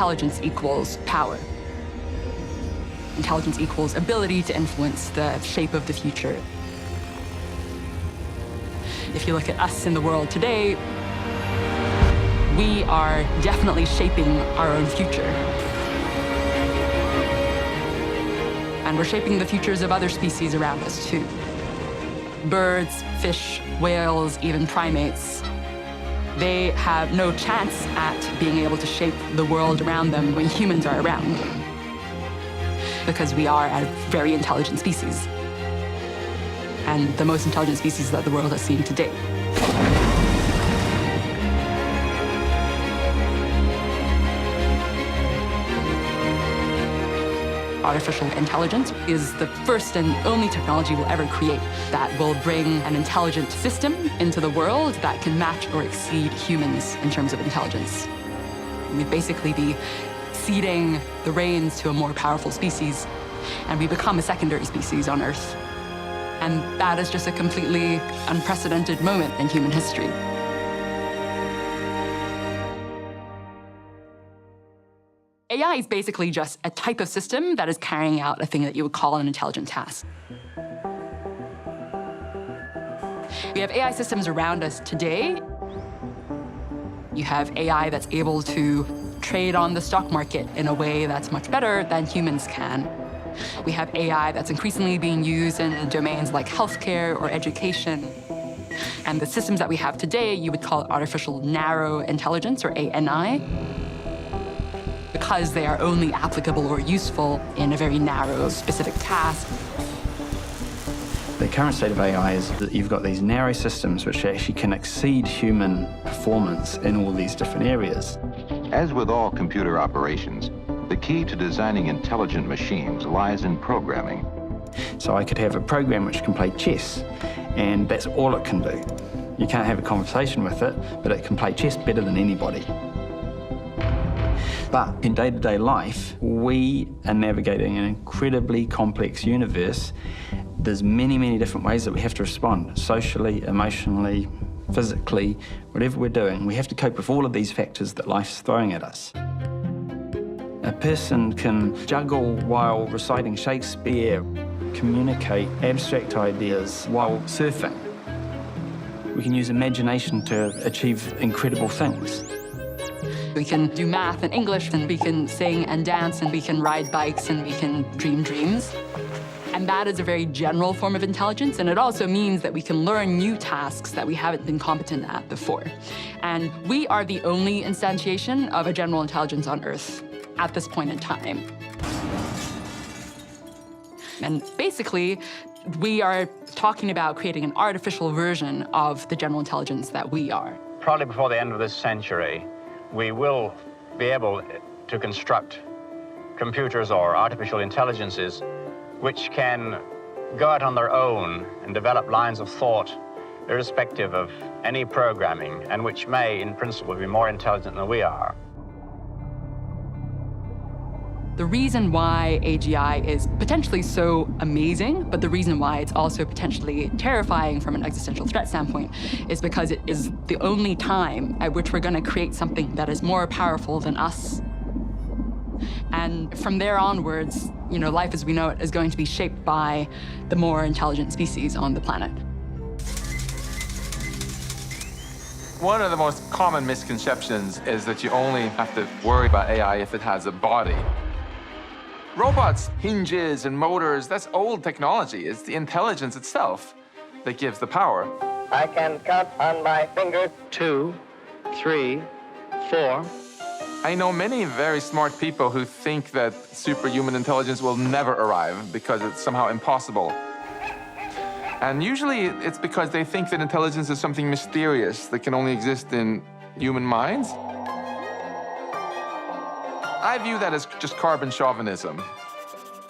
intelligence equals power. Intelligence equals ability to influence the shape of the future. If you look at us in the world today, we are definitely shaping our own future. And we're shaping the futures of other species around us, too. Birds, fish, whales, even primates, they have no chance at being able to shape the world around them when humans are around, because we are a very intelligent species, and the most intelligent species that the world has seen to date. Artificial intelligence is the first and only technology we'll ever create that will bring an intelligent system into the world that can match or exceed humans in terms of intelligence. We'd basically be ceding the reins to a more powerful species, and we become a secondary species on Earth. And that is just a completely unprecedented moment in human history. AI is basically just a type of system that is carrying out a thing that you would call an intelligent task. We have AI systems around us today. You have AI that's able to trade on the stock market in a way that's much better than humans can. We have AI that's increasingly being used in domains like healthcare or education. And the systems that we have today, you would call artificial narrow intelligence, or ANI, because they are only applicable or useful in a very narrow, specific task. The current state of AI is that you've got these narrow systems which actually can exceed human performance in all these different areas. As with all computer operations, the key to designing intelligent machines lies in programming. So I could have a program which can play chess, and that's all it can do. You can't have a conversation with it, but it can play chess better than anybody. But in day-to-day life, we are navigating an incredibly complex universe. There's many, many different ways that we have to respond, socially, emotionally, physically, whatever we're doing. We have to cope with all of these factors that life's throwing at us. A person can juggle while reciting Shakespeare, communicate abstract ideas while surfing. We can use imagination to achieve incredible things. We can do math and English, and we can sing and dance, and we can ride bikes, and we can dream dreams. And that is a very general form of intelligence, and it also means that we can learn new tasks that we haven't been competent at before. And we are the only instantiation of a general intelligence on Earth at this point in time. And basically, we are talking about creating an artificial version of the general intelligence that we are. Probably before the end of this century, we will be able to construct computers or artificial intelligences which can go out on their own and develop lines of thought irrespective of any programming, and which may, in principle, be more intelligent than we are. The reason why AGI is potentially so amazing, but the reason why it's also potentially terrifying from an existential threat standpoint, is because it is the only time at which we're going to create something that is more powerful than us. And from there onwards, life as we know it is going to be shaped by the more intelligent species on the planet. One of the most common misconceptions is that you only have to worry about AI if it has a body. Robots, hinges and motors, that's old technology. It's the intelligence itself that gives the power. I can count on my fingers. 2, 3, 4. I know many very smart people who think that superhuman intelligence will never arrive because it's somehow impossible. And usually it's because they think that intelligence is something mysterious that can only exist in human minds. I view that as just carbon chauvinism.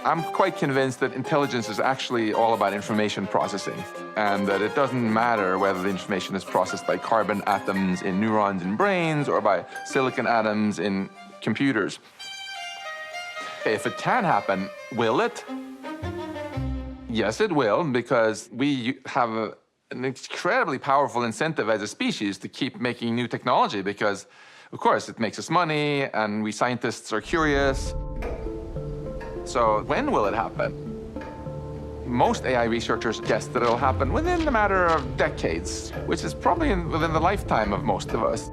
I'm quite convinced that intelligence is actually all about information processing, and that it doesn't matter whether the information is processed by carbon atoms in neurons in brains or by silicon atoms in computers. If it can happen, will it? Yes, it will, because we have an incredibly powerful incentive as a species to keep making new technology, because Of course, it makes us money, and we scientists are curious. So when will it happen? Most AI researchers guess that it'll happen within a matter of decades, which is probably within the lifetime of most of us.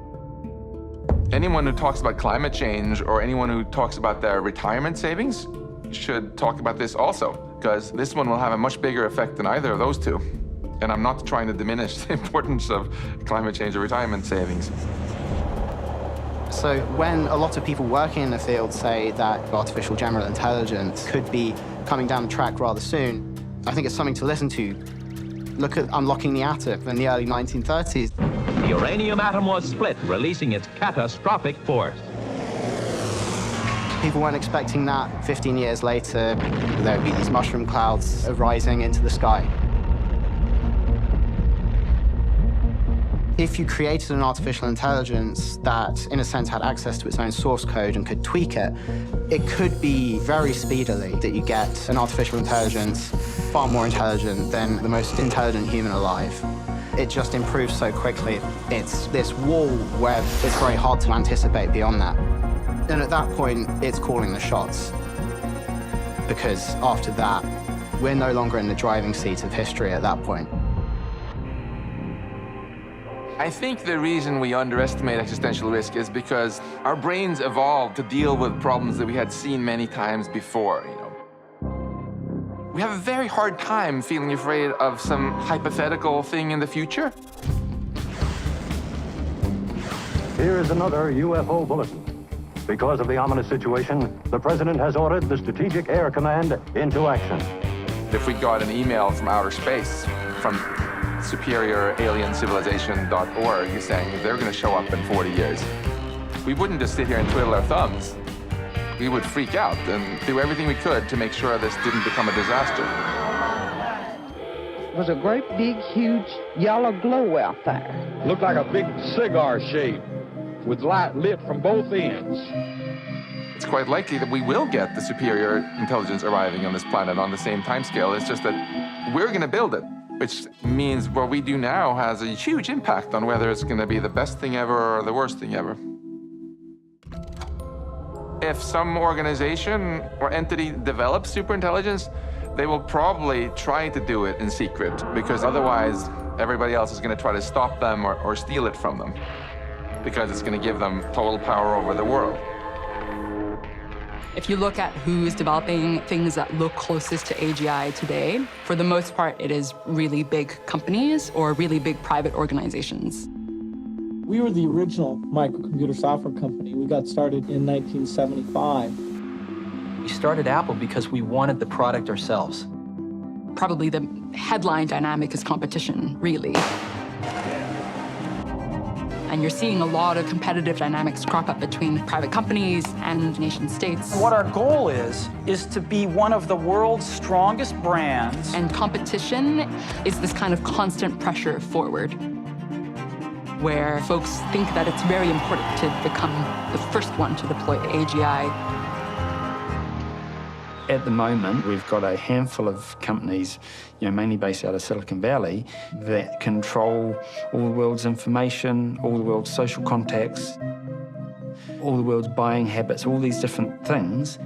Anyone who talks about climate change or anyone who talks about their retirement savings should talk about this also, because this one will have a much bigger effect than either of those two. And I'm not trying to diminish the importance of climate change or retirement savings. So when a lot of people working in the field say that artificial general intelligence could be coming down the track rather soon, I think it's something to listen to. Look at unlocking the atom in the early 1930s. The uranium atom was split, releasing its catastrophic force. People weren't expecting that. 15 years later, there would be these mushroom clouds rising into the sky. If you created an artificial intelligence that, in a sense, had access to its own source code and could tweak it, it could be very speedily that you get an artificial intelligence far more intelligent than the most intelligent human alive. It just improves so quickly. It's this wall where it's very hard to anticipate beyond that. And at that point, it's calling the shots. Because after that, we're no longer in the driving seat of history at that point. I think the reason we underestimate existential risk is because our brains evolved to deal with problems that we had seen many times before, you know. We have a very hard time feeling afraid of some hypothetical thing in the future. Here is another UFO bulletin. Because of the ominous situation, the President has ordered the Strategic Air Command into action. If we got an email from outer space, from superioraliencivilization.org saying they're going to show up in 40 years, we wouldn't just sit here and twiddle our thumbs. We would freak out and do everything we could to make sure this didn't become a disaster. It was a great big, huge yellow glow out there. Looked like a big cigar shape with light lit from both ends. It's quite likely that we will get the superior intelligence arriving on this planet on the same timescale. It's just that we're going to build it, which means what we do now has a huge impact on whether it's going to be the best thing ever or the worst thing ever. If some organization or entity develops superintelligence, they will probably try to do it in secret, because otherwise everybody else is going to try to stop them or steal it from them, because it's going to give them total power over the world. If you look at who's developing things that look closest to AGI today, for the most part, it is really big companies or really big private organizations. We were the original microcomputer software company. We got started in 1975. We started Apple because we wanted the product ourselves. Probably the headline dynamic is competition, really. And you're seeing a lot of competitive dynamics crop up between private companies and nation states. What our goal is to be one of the world's strongest brands. And competition is this kind of constant pressure forward, where folks think that it's very important to become the first one to deploy AGI. At the moment, we've got a handful of companies, mainly based out of Silicon Valley, that control all the world's information, all the world's social contacts, all the world's buying habits, all these different things.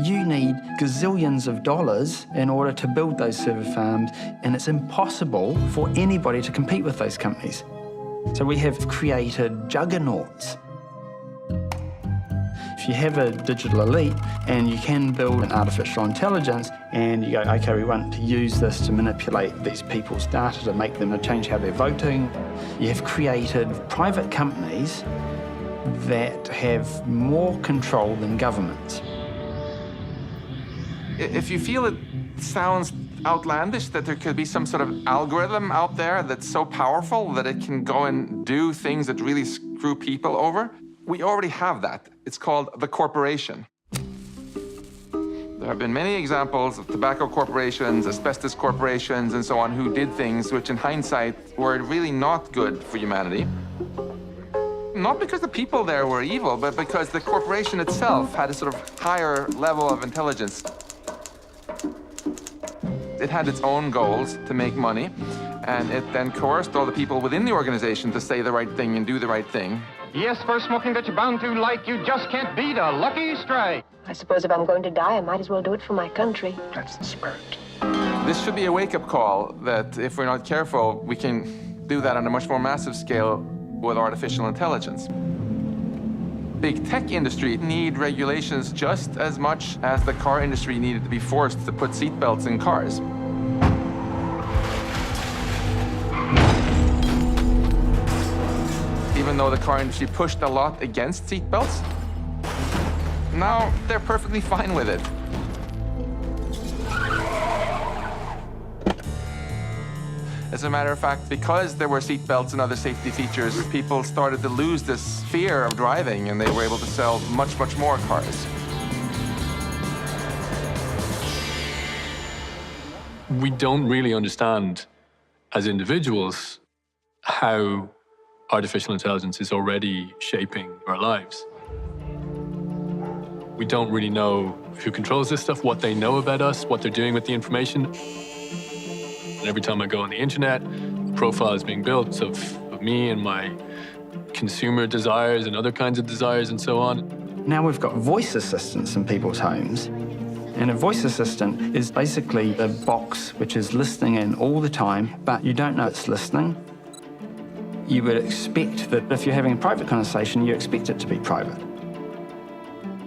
You need gazillions of dollars in order to build those server farms, and it's impossible for anybody to compete with those companies. So we have created juggernauts. If you have a digital elite and you can build an artificial intelligence and you go, okay, we want to use this to manipulate these people's data to make them change how they're voting, you have created private companies that have more control than governments. If you feel it sounds outlandish that there could be some sort of algorithm out there that's so powerful that it can go and do things that really screw people over, we already have that. It's called the corporation. There have been many examples of tobacco corporations, asbestos corporations, and so on, who did things which in hindsight were really not good for humanity. Not because the people there were evil, but because the corporation itself had a sort of higher level of intelligence. It had its own goals to make money, And it then coerced all the people within the organization to say the right thing and do the right thing. Yes, for smoking that you're bound to like, you just can't beat a lucky strike. I suppose if I'm going to die, I might as well do it for my country. That's the spirit. This should be a wake-up call that if we're not careful, we can do that on a much more massive scale with artificial intelligence. Big tech industry need regulations just as much as the car industry needed to be forced to put seatbelts in cars. Even though the car industry pushed a lot against seatbelts, now they're perfectly fine with it. As a matter of fact, because there were seatbelts and other safety features, people started to lose this fear of driving, and they were able to sell much, much more cars. We don't really understand, as individuals, how artificial intelligence is already shaping our lives. We don't really know who controls this stuff, what they know about us, what they're doing with the information. And every time I go on the internet, a profile is being built of me and my consumer desires and other kinds of desires and so on. Now we've got voice assistants in people's homes. And a voice assistant is basically a box which is listening in all the time, but you don't know it's listening. You would expect that if you're having a private conversation, you expect it to be private.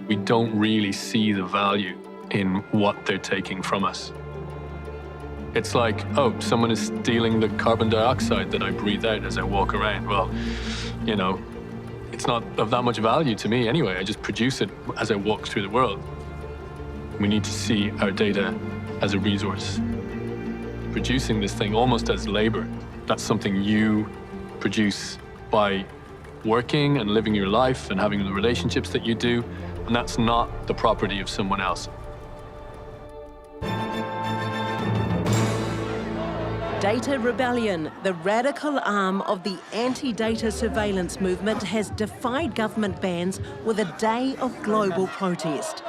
We don't really see the value in what they're taking from us. It's like, oh, someone is stealing the carbon dioxide that I breathe out as I walk around. Well, you know, it's not of that much value to me anyway. I just produce it as I walk through the world. We need to see our data as a resource. Producing this thing almost as labor. That's something you produce by working and living your life and having the relationships that you do, and that's not the property of someone else. Data rebellion, the radical arm of the anti-data surveillance movement, has defied government bans with a day of global protest.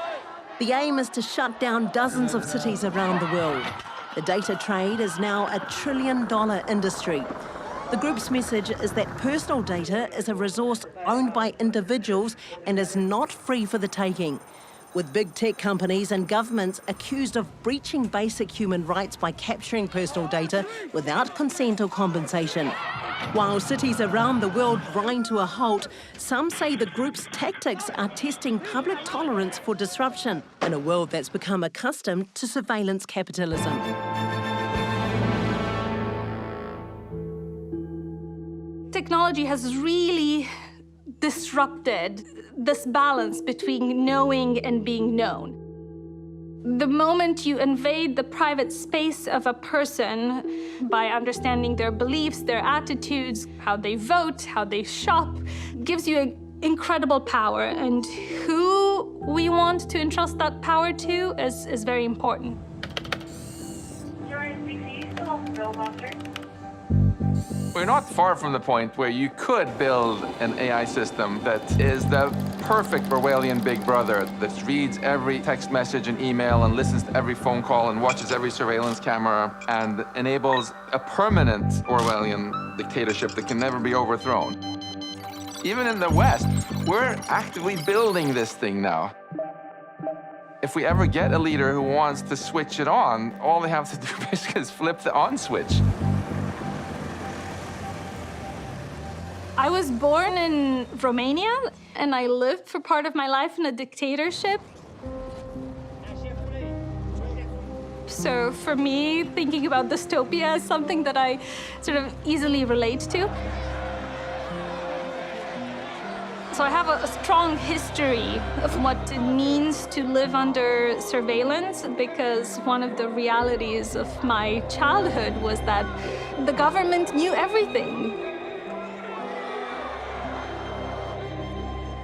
The aim is to shut down dozens of cities around the world. The data trade is now a $1 trillion industry. The group's message is that personal data is a resource owned by individuals and is not free for the taking. With big tech companies and governments accused of breaching basic human rights by capturing personal data without consent or compensation. While cities around the world grind to a halt, some say the group's tactics are testing public tolerance for disruption in a world that's become accustomed to surveillance capitalism. Technology has really disrupted this balance between knowing and being known. The moment you invade the private space of a person by understanding their beliefs, their attitudes, how they vote, how they shop, gives you incredible power. And who we want to entrust that power to is very important. We're not far from the point where you could build an AI system that is the perfect Orwellian big brother that reads every text message and email and listens to every phone call and watches every surveillance camera and enables a permanent Orwellian dictatorship that can never be overthrown. Even in the West, we're actively building this thing now. If we ever get a leader who wants to switch it on, all they have to do basically is flip the on switch. I was born in Romania, and I lived for part of my life in a dictatorship. So for me, thinking about dystopia is something that I sort of easily relate to. So I have a strong history of what it means to live under surveillance, because one of the realities of my childhood was that the government knew everything.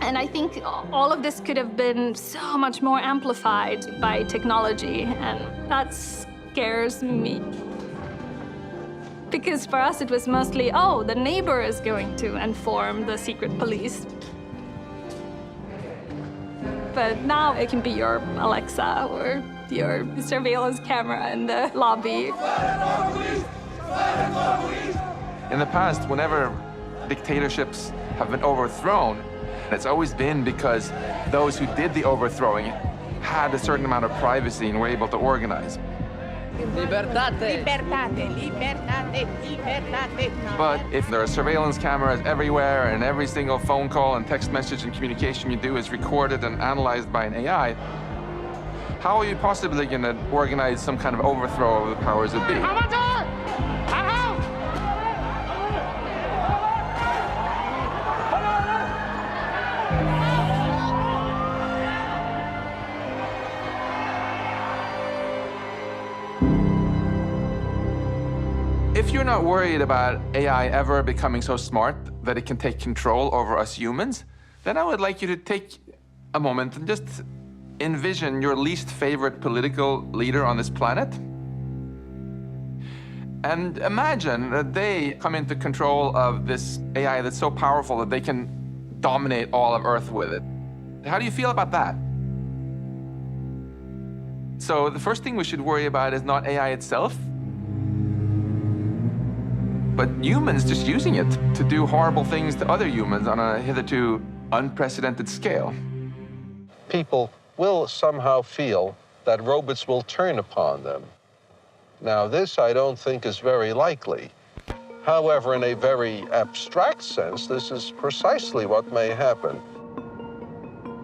And I think all of this could have been so much more amplified by technology, and that scares me. Because for us, it was mostly, oh, the neighbor is going to inform the secret police. But now it can be your Alexa or your surveillance camera in the lobby. In the past, whenever dictatorships have been overthrown, it's always been because those who did the overthrowing had a certain amount of privacy and were able to organize. Libertate. Libertate. Libertate. Libertate. But if there are surveillance cameras everywhere and every single phone call and text message and communication you do is recorded and analyzed by an AI, how are you possibly going to organize some kind of overthrow of the powers that be? If you're not worried about AI ever becoming so smart that it can take control over us humans, then I would like you to take a moment and just envision your least favorite political leader on this planet. And imagine that they come into control of this AI that's so powerful that they can dominate all of Earth with it. How do you feel about that? So the first thing we should worry about is not AI itself, but humans just using it to do horrible things to other humans on a hitherto unprecedented scale. People will somehow feel that robots will turn upon them. Now, this I don't think is very likely. However, in a very abstract sense, this is precisely what may happen.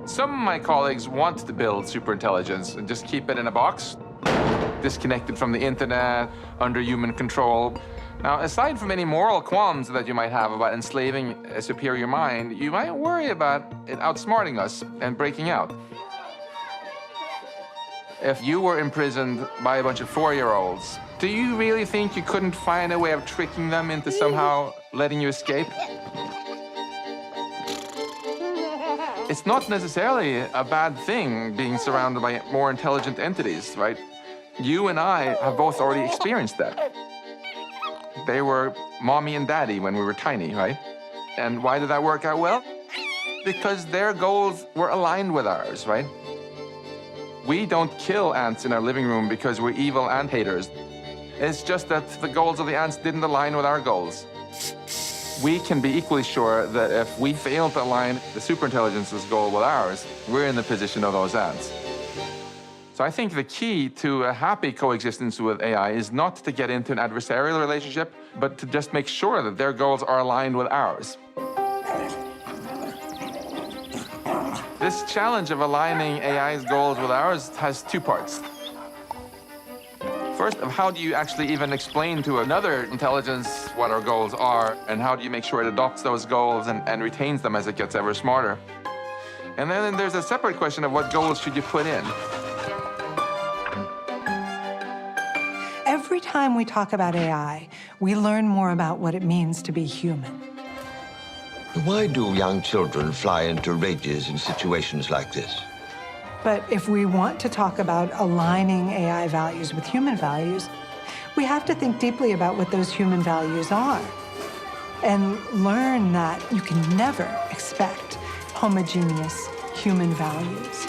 Some of my colleagues want to build superintelligence and just keep it in a box, disconnected from the internet, under human control. Now, aside from any moral qualms that you might have about enslaving a superior mind, you might worry about it outsmarting us and breaking out. If you were imprisoned by a bunch of 4-year-olds, do you really think you couldn't find a way of tricking them into somehow letting you escape? It's not necessarily a bad thing being surrounded by more intelligent entities, right? You and I have both already experienced that. They were mommy and daddy when we were tiny, right? And why did that work out well? Because their goals were aligned with ours, right? We don't kill ants in our living room because we're evil ant haters. It's just that the goals of the ants didn't align with our goals. We can be equally sure that if we fail to align the superintelligence's goal with ours, we're in the position of those ants. So I think the key to a happy coexistence with AI is not to get into an adversarial relationship, but to just make sure that their goals are aligned with ours. This challenge of aligning AI's goals with ours has two parts. First, how do you actually even explain to another intelligence what our goals are, and how do you make sure it adopts those goals and retains them as it gets ever smarter? And then there's a separate question of what goals should you put in. Every time we talk about AI, we learn more about what it means to be human. Why do young children fly into rages in situations like this? But if we want to talk about aligning AI values with human values, we have to think deeply about what those human values are and learn that you can never expect homogeneous human values.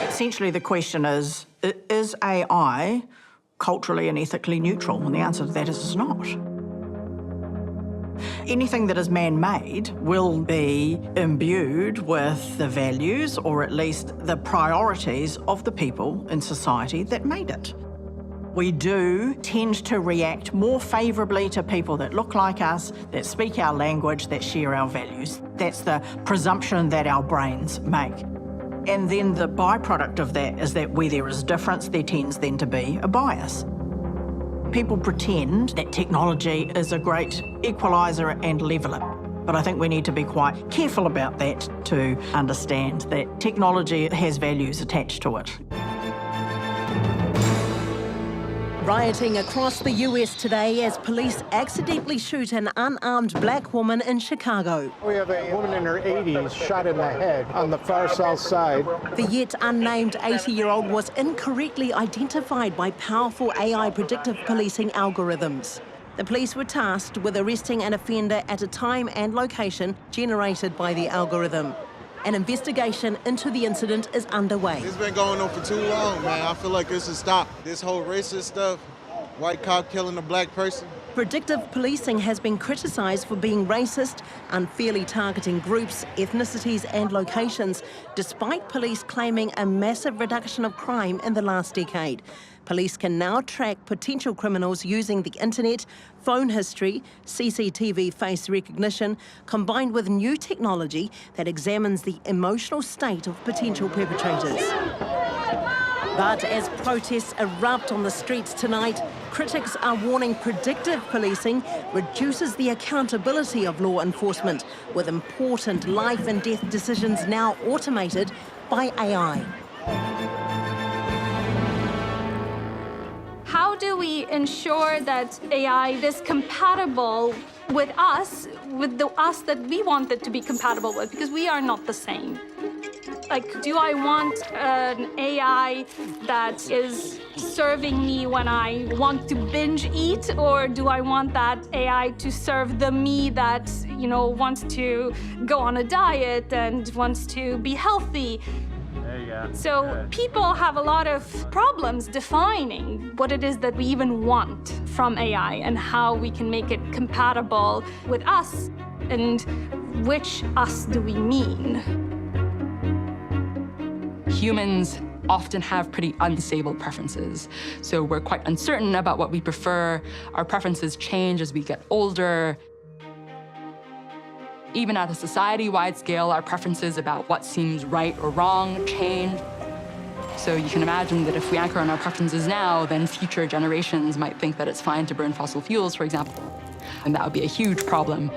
Essentially, the question is AI culturally and ethically neutral? And the answer to that is it's not. Anything that is man-made will be imbued with the values, or at least the priorities of the people in society that made it. We do tend to react more favourably to people that look like us, that speak our language, that share our values. That's the presumption that our brains make. And then the byproduct of that is that where there is difference, there tends then to be a bias. People pretend that technology is a great equaliser and leveller, but I think we need to be quite careful about that to understand that technology has values attached to it. Rioting across the US today as police accidentally shoot an unarmed black woman in Chicago. We have a woman in her 80s shot in the head on the far south side. The yet unnamed 80-year-old was incorrectly identified by powerful AI predictive policing algorithms. The police were tasked with arresting an offender at a time and location generated by the algorithm. An investigation into the incident is underway. It's been going on for too long, man. I feel like this should stop. This whole racist stuff, white cop killing a black person. Predictive policing has been criticised for being racist, unfairly targeting groups, ethnicities and locations, despite police claiming a massive reduction of crime in the last decade. Police can now track potential criminals using the internet, phone history, CCTV face recognition, combined with new technology that examines the emotional state of potential perpetrators. But as protests erupt on the streets tonight, critics are warning predictive policing reduces the accountability of law enforcement, with important life and death decisions now automated by AI. How do we ensure that AI is compatible with us, with the us that we want it to be compatible with? Because we are not the same. Like, do I want an AI that is serving me when I want to binge eat, or do I want that AI to serve the me that, you know, wants to go on a diet and wants to be healthy? So people have a lot of problems defining what it is that we even want from AI and how we can make it compatible with us, and which us do we mean? Humans often have pretty unstable preferences. So we're quite uncertain about what we prefer. Our preferences change as we get older. Even at a society-wide scale, our preferences about what seems right or wrong change. So you can imagine that if we anchor on our preferences now, then future generations might think that it's fine to burn fossil fuels, for example. And that would be a huge problem.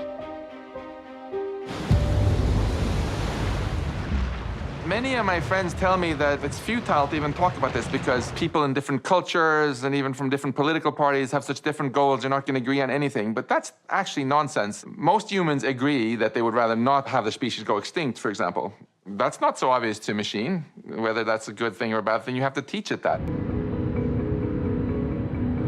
Many of my friends tell me that it's futile to even talk about this because people in different cultures and even from different political parties have such different goals, they're not going to agree on anything. But that's actually nonsense. Most humans agree that they would rather not have the species go extinct, for example. That's not so obvious to a machine. Whether that's a good thing or a bad thing, you have to teach it that.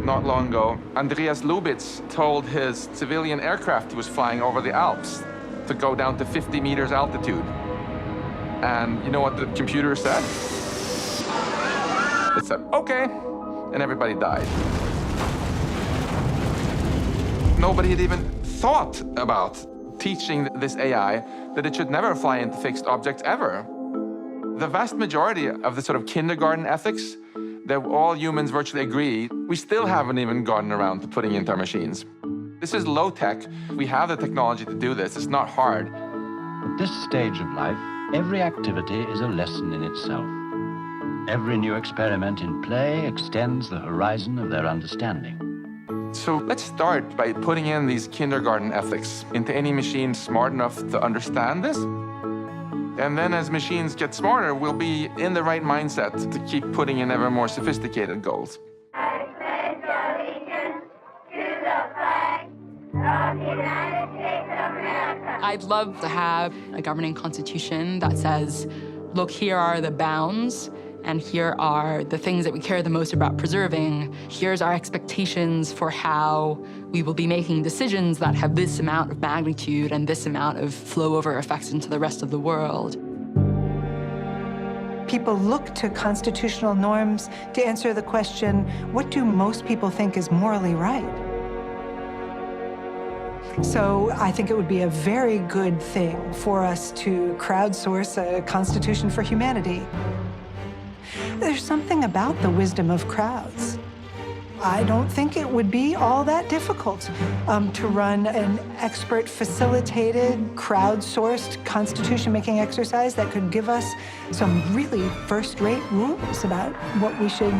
Not long ago, Andreas Lubitz told his civilian aircraft he was flying over the Alps to go down to 50 meters altitude. And you know what the computer said? It said, okay, and everybody died. Nobody had even thought about teaching this AI that it should never fly into fixed objects ever. The vast majority of the sort of kindergarten ethics that all humans virtually agree, we still haven't even gotten around to putting into our machines. This is low tech. We have the technology to do this. It's not hard. At this stage of life, every activity is a lesson in itself. Every new experiment in play extends the horizon of their understanding. So let's start by putting in these kindergarten ethics into any machine smart enough to understand this. And then as machines get smarter, we'll be in the right mindset to keep putting in ever more sophisticated goals. I'd love to have a governing constitution that says, look, here are the bounds, and here are the things that we care the most about preserving. Here's our expectations for how we will be making decisions that have this amount of magnitude and this amount of flow-over effects into the rest of the world. People look to constitutional norms to answer the question, what do most people think is morally right? So I think it would be a very good thing for us to crowdsource a constitution for humanity. There's something about the wisdom of crowds. I don't think it would be all that difficult to run an expert-facilitated, crowdsourced constitution-making exercise that could give us some really first-rate rules about what we should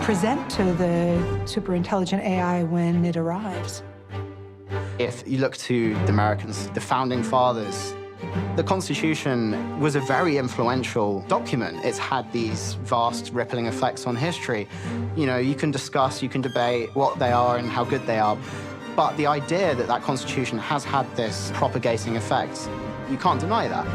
present to the super-intelligent AI when it arrives. If you look to the Americans, the founding fathers, The Constitution was a very influential document. It's had these vast rippling effects on history. You know, you can discuss, you can debate what they are and how good they are, but the idea that that Constitution has had this propagating effect, you can't deny that.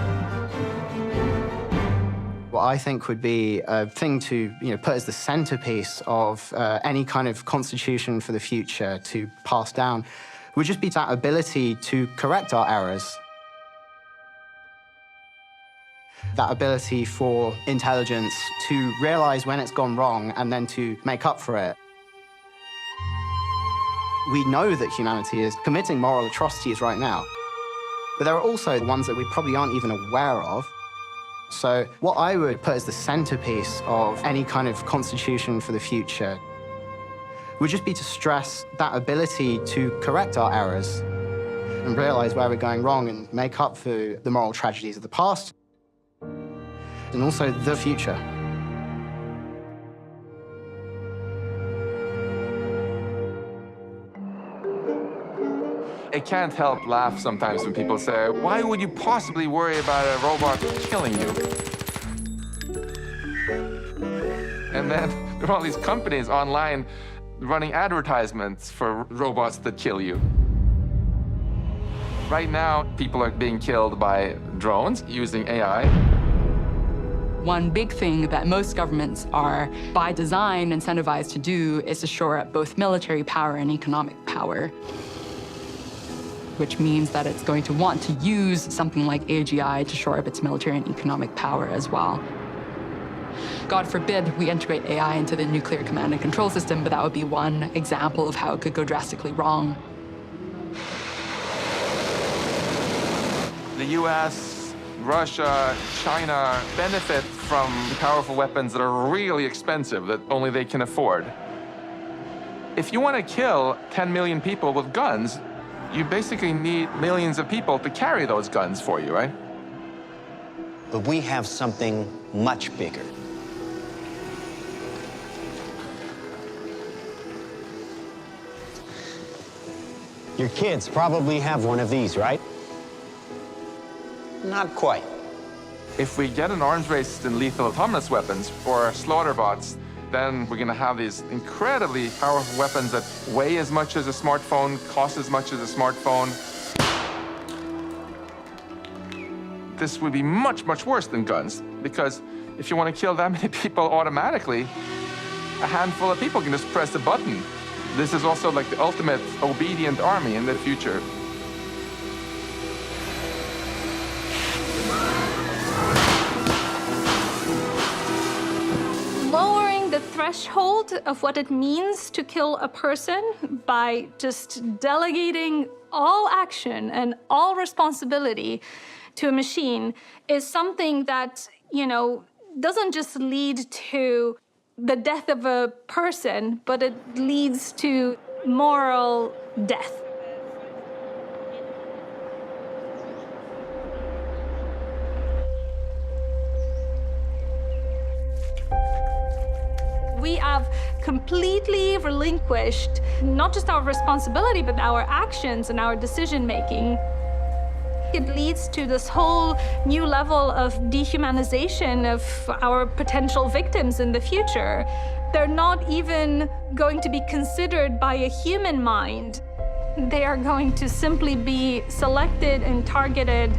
What I think would be a thing to put as the centerpiece of any kind of constitution for the future to pass down would just be that ability to correct our errors. That ability for intelligence to realize when it's gone wrong and then to make up for it. We know that humanity is committing moral atrocities right now, but there are also ones that we probably aren't even aware of. So what I would put as the centerpiece of any kind of constitution for the future would just be to stress that ability to correct our errors and realize where we're going wrong and make up for the moral tragedies of the past and also the future. I can't help laugh sometimes when people say, why would you possibly worry about a robot killing you? And then there are all these companies online running advertisements for robots that kill you. Right now, people are being killed by drones using AI. One big thing that most governments are, by design, incentivized to do is to shore up both military power and economic power, which means that it's going to want to use something like AGI to shore up its military and economic power as well. God forbid we integrate AI into the nuclear command and control system, but that would be one example of how it could go drastically wrong. The US, Russia, China benefit from powerful weapons that are really expensive, that only they can afford. If you want to kill 10 million people with guns, you basically need millions of people to carry those guns for you, right? But we have something much bigger. Your kids probably have one of these, right? Not quite. If we get an arms race in lethal autonomous weapons or slaughter bots, then we're going to have these incredibly powerful weapons that weigh as much as a smartphone, cost as much as a smartphone. This would be much, much worse than guns, because if you want to kill that many people automatically, a handful of people can just press a button. This is also like the ultimate obedient army in the future. Lowering the threshold of what it means to kill a person by just delegating all action and all responsibility to a machine is something that, doesn't just lead to the death of a person, but it leads to moral death. We have completely relinquished not just our responsibility, but our actions and our decision-making. It leads to this whole new level of dehumanization of our potential victims in the future. They're not even going to be considered by a human mind. They are going to simply be selected and targeted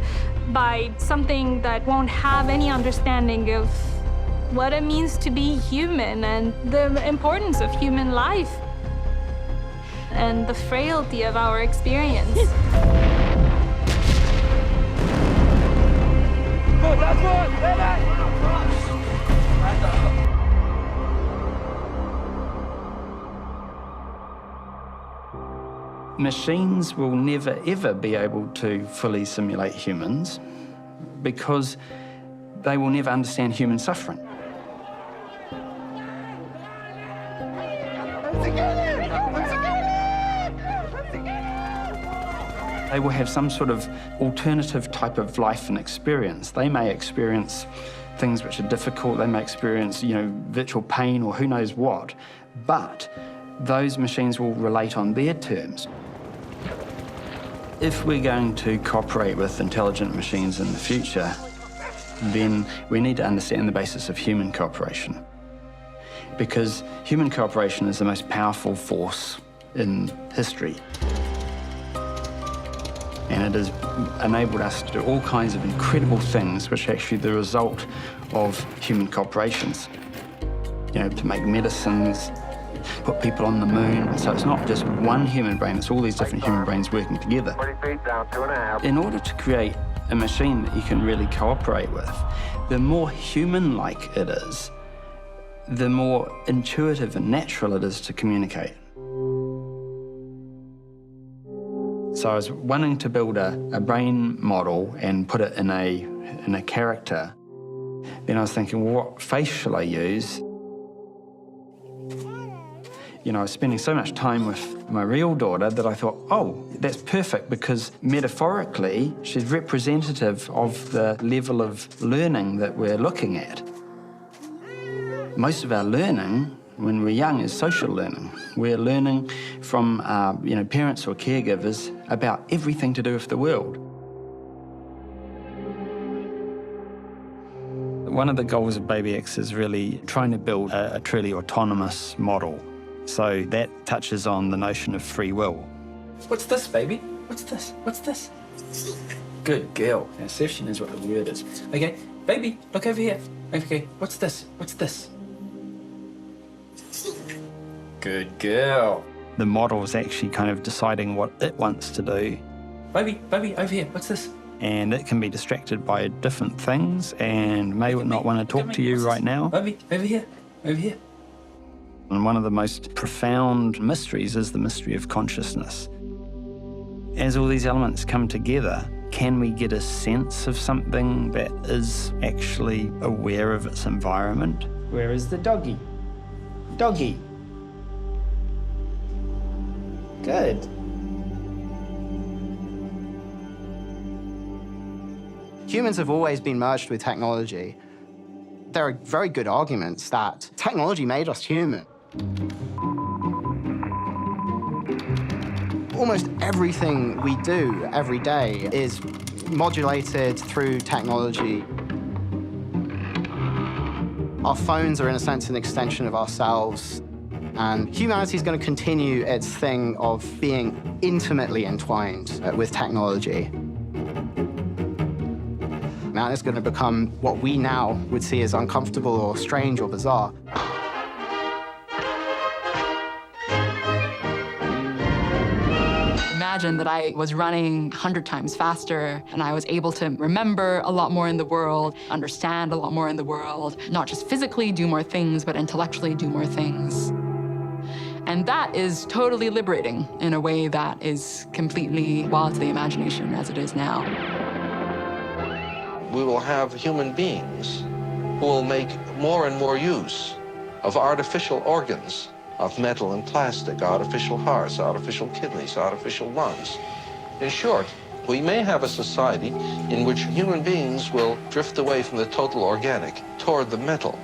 by something that won't have any understanding of what it means to be human and the importance of human life and the frailty of our experience. Machines will never, ever be able to fully simulate humans because they will never understand human suffering. They will have some sort of alternative type of life and experience. They may experience things which are difficult, they may experience, virtual pain or who knows what, but those machines will relate on their terms. If we're going to cooperate with intelligent machines in the future, then we need to understand the basis of human cooperation. Because human cooperation is the most powerful force in history. And it has enabled us to do all kinds of incredible things, which are actually the result of human cooperations. You know, to make medicines, put people on the moon. So it's not just one human brain, it's all these different human brains working together. 40 feet down, 2.5. In order to create a machine that you can really cooperate with, the more human-like it is, the more intuitive and natural it is to communicate. So I was wanting to build a brain model and put it in a character. Then I was thinking, well, what face shall I use? You know, I was spending so much time with my real daughter that I thought, oh, that's perfect, because metaphorically, she's representative of the level of learning that we're looking at. Most of our learning when we're young is social learning. We're learning from parents or caregivers about everything to do with the world. One of the goals of Baby X is really trying to build a truly autonomous model. So that touches on the notion of free will. What's this, baby? What's this? What's this? Good girl. Now see if she knows what the word is. Okay, baby, look over here. Okay, what's this? What's this? Good girl. The model is actually kind of deciding what it wants to do. Baby, over here, what's this? And it can be distracted by different things and may not want to talk to you right now. Baby, over here, over here. And one of the most profound mysteries is the mystery of consciousness. As all these elements come together, can we get a sense of something that is actually aware of its environment? Where is the doggy? Doggy. Good. Humans have always been merged with technology. There are very good arguments that technology made us human. Almost everything we do every day is modulated through technology. Our phones are, in a sense, an extension of ourselves. And humanity is going to continue its thing of being intimately entwined with technology. Now it's going to become what we now would see as uncomfortable or strange or bizarre. Imagine that I was running 100 times faster and I was able to remember a lot more in the world, understand a lot more in the world, not just physically do more things, but intellectually do more things. And that is totally liberating in a way that is completely wild to the imagination as it is now. We will have human beings who will make more and more use of artificial organs, of metal and plastic, artificial hearts, artificial kidneys, artificial lungs. In short, we may have a society in which human beings will drift away from the total organic toward the metal.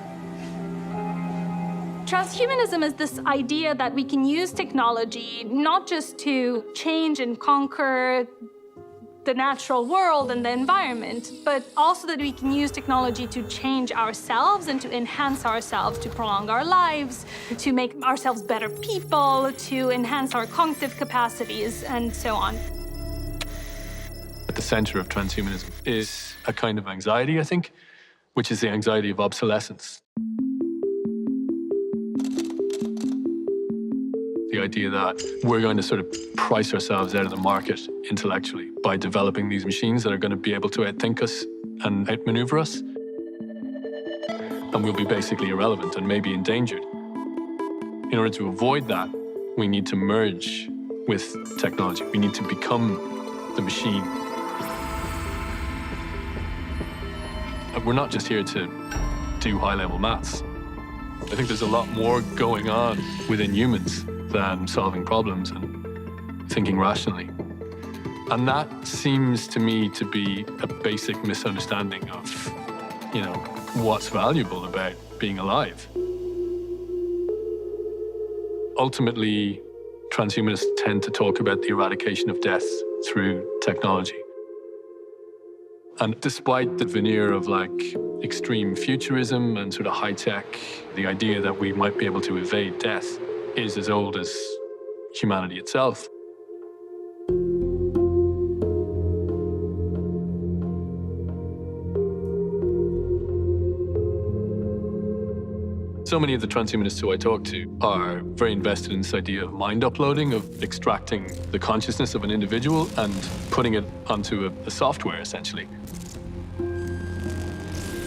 Transhumanism is this idea that we can use technology not just to change and conquer the natural world and the environment, but also that we can use technology to change ourselves and to enhance ourselves, to prolong our lives, to make ourselves better people, to enhance our cognitive capacities, and so on. At the center of transhumanism is a kind of anxiety, I think, which is the anxiety of obsolescence. The idea that we're going to sort of price ourselves out of the market intellectually by developing these machines that are going to be able to outthink us and outmaneuver us. And we'll be basically irrelevant and maybe endangered. In order to avoid that, we need to merge with technology. We need to become the machine. We're not just here to do high-level maths. I think there's a lot more going on within humans than solving problems and thinking rationally. And that seems to me to be a basic misunderstanding of, what's valuable about being alive. Ultimately, transhumanists tend to talk about the eradication of death through technology. And despite the veneer of like extreme futurism and sort of high tech, the idea that we might be able to evade death is as old as humanity itself. So many of the transhumanists who I talk to are very invested in this idea of mind uploading, of extracting the consciousness of an individual and putting it onto a software, essentially.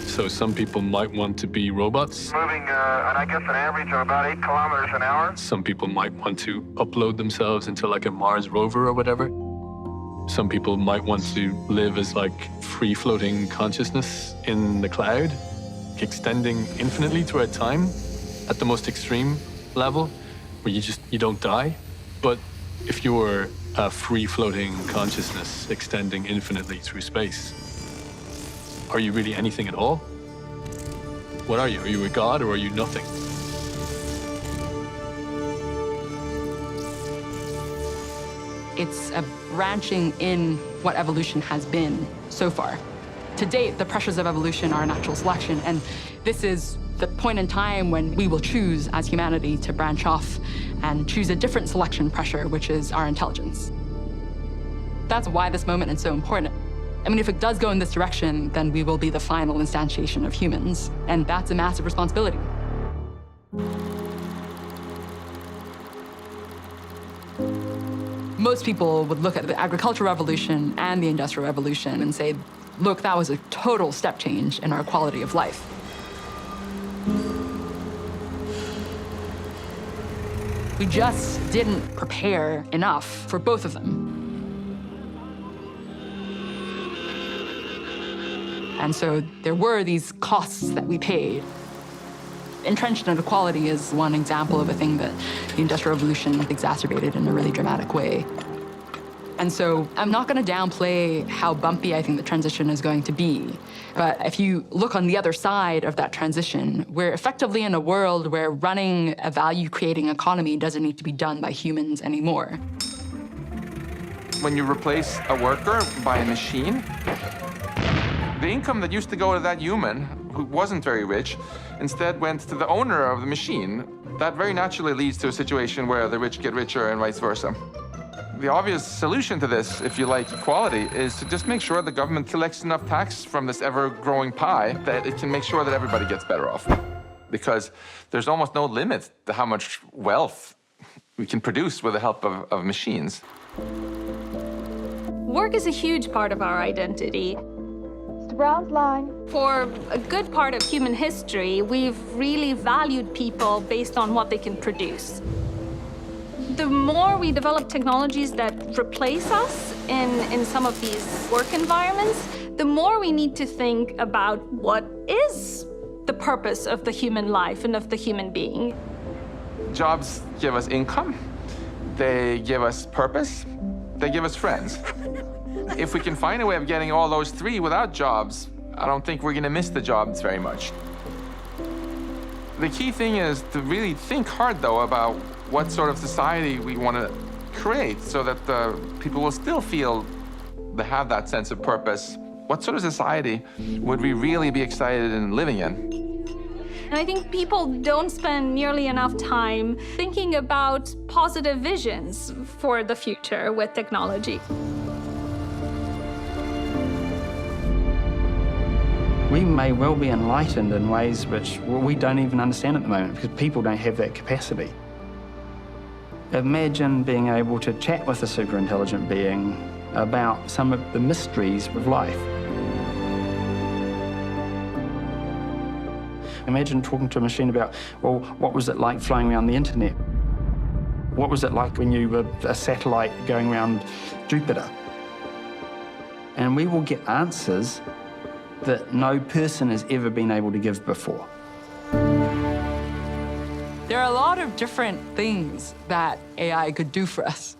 So some people might want to be robots. Moving, and I guess an average of about 8 kilometers an hour. Some people might want to upload themselves into like a Mars rover or whatever. Some people might want to live as like free-floating consciousness in the cloud, extending infinitely throughout time at the most extreme level, where you don't die. But if you're a free-floating consciousness extending infinitely through space, are you really anything at all? What are you? Are you a god or are you nothing? It's a branching in what evolution has been so far. To date, the pressures of evolution are natural selection, and this is the point in time when we will choose as humanity to branch off and choose a different selection pressure, which is our intelligence. That's why this moment is so important. I mean, if it does go in this direction, then we will be the final instantiation of humans, and that's a massive responsibility. Most people would look at the agricultural revolution and the industrial revolution and say, look, that was a total step change in our quality of life. We just didn't prepare enough for both of them. And so there were these costs that we paid. Entrenched inequality is one example of a thing that the Industrial Revolution exacerbated in a really dramatic way. And so I'm not going to downplay how bumpy I think the transition is going to be. But if you look on the other side of that transition, we're effectively in a world where running a value-creating economy doesn't need to be done by humans anymore. When you replace a worker by a machine, the income that used to go to that human, who wasn't very rich, instead went to the owner of the machine. That very naturally leads to a situation where the rich get richer and vice versa. The obvious solution to this, if you like equality, is to just make sure the government collects enough tax from this ever-growing pie that it can make sure that everybody gets better off. Because there's almost no limit to how much wealth we can produce with the help of machines. Work is a huge part of our identity. Brown's line. For a good part of human history, we've really valued people based on what they can produce. The more we develop technologies that replace us in some of these work environments, the more we need to think about what is the purpose of the human life and of the human being. Jobs give us income, they give us purpose, they give us friends. If we can find a way of getting all those three without jobs, I don't think we're going to miss the jobs very much. The key thing is to really think hard, though, about what sort of society we want to create so that people will still feel they have that sense of purpose. What sort of society would we really be excited in living in? And I think people don't spend nearly enough time thinking about positive visions for the future with technology. We may well be enlightened in ways which we don't even understand at the moment because people don't have that capacity. Imagine being able to chat with a super-intelligent being about some of the mysteries of life. Imagine talking to a machine about, well, what was it like flying around the internet? What was it like when you were a satellite going around Jupiter? And we will get answers that no person has ever been able to give before. There are a lot of different things that AI could do for us.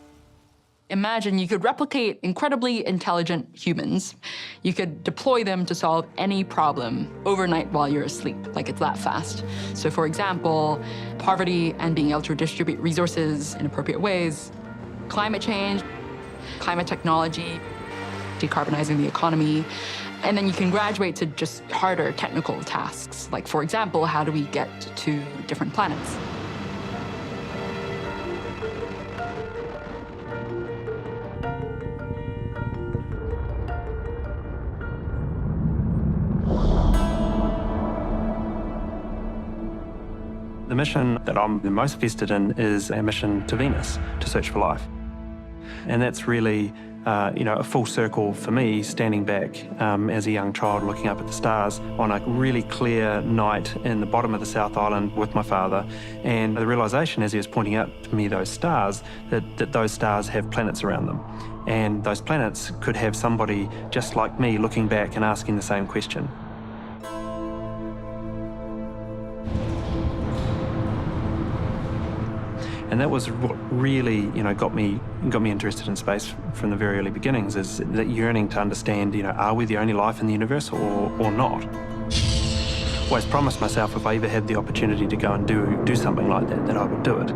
Imagine you could replicate incredibly intelligent humans. You could deploy them to solve any problem overnight while you're asleep, like it's that fast. So for example, poverty and being able to distribute resources in appropriate ways, climate change, climate technology, decarbonizing the economy, and then you can graduate to just harder technical tasks. Like for example, how do we get to different planets? The mission that I'm the most vested in is a mission to Venus to search for life. And that's really, a full circle for me, standing back as a young child looking up at the stars on a really clear night in the bottom of the South Island with my father. And the realization as he was pointing out to me those stars, that those stars have planets around them. And those planets could have somebody just like me looking back and asking the same question. And that was what really, got me interested in space from the very early beginnings, is that yearning to understand, are we the only life in the universe or not? Always promised myself if I ever had the opportunity to go and do something like that I would do it.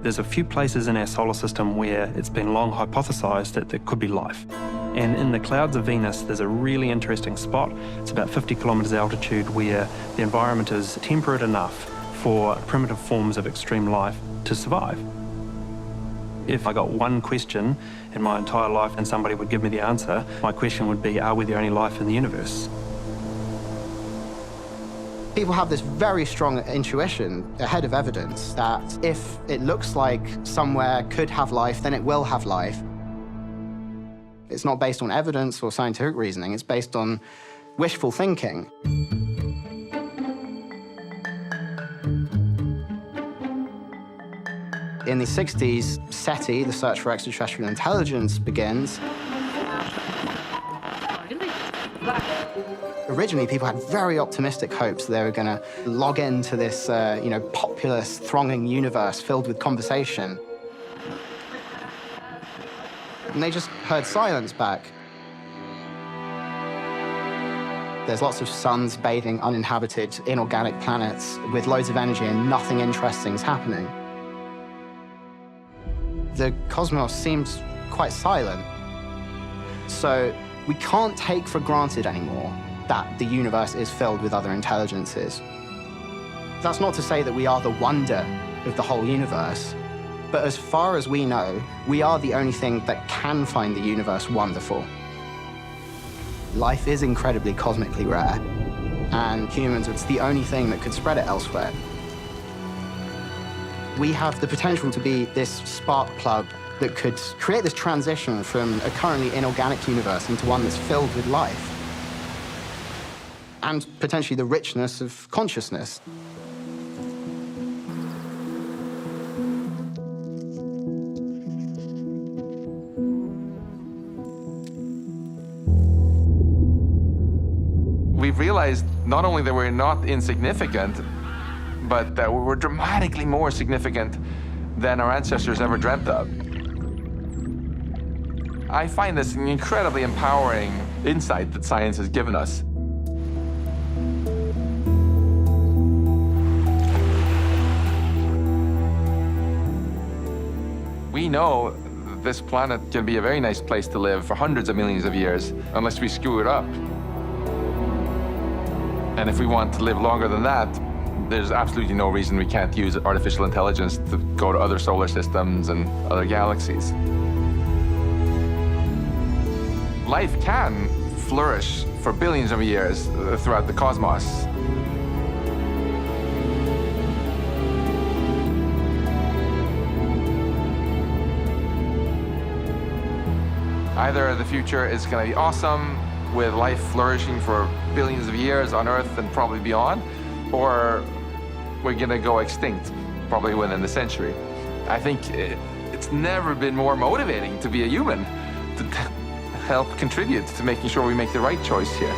There's a few places in our solar system where it's been long hypothesized that there could be life. And in the clouds of Venus, there's a really interesting spot. It's about 50 kilometers altitude where the environment is temperate enough for primitive forms of extreme life to survive. If I got one question in my entire life and somebody would give me the answer, my question would be, are we the only life in the universe? People have this very strong intuition ahead of evidence that if it looks like somewhere could have life, then it will have life. It's not based on evidence or scientific reasoning, it's based on wishful thinking. In the 60s, SETI, the search for extraterrestrial intelligence, begins. Originally, people had very optimistic hopes they were going to log into this, populous, thronging universe filled with conversation. And they just heard silence back. There's lots of suns bathing uninhabited, inorganic planets with loads of energy and nothing interesting's happening. The cosmos seems quite silent. So we can't take for granted anymore that the universe is filled with other intelligences. That's not to say that we are the wonder of the whole universe, but as far as we know, we are the only thing that can find the universe wonderful. Life is incredibly cosmically rare, and humans, it's the only thing that could spread it elsewhere. We have the potential to be this spark plug that could create this transition from a currently inorganic universe into one that's filled with life, and potentially the richness of consciousness. We've realized not only that we're not insignificant, but that we're dramatically more significant than our ancestors ever dreamt of. I find this an incredibly empowering insight that science has given us. We know this planet can be a very nice place to live for hundreds of millions of years, unless we screw it up. And if we want to live longer than that, there's absolutely no reason we can't use artificial intelligence to go to other solar systems and other galaxies. Life can flourish for billions of years throughout the cosmos. Either the future is going to be awesome, with life flourishing for billions of years on Earth and probably beyond, or we're going to go extinct, probably within the century. I think it's never been more motivating to be a human, to help contribute to making sure we make the right choice here.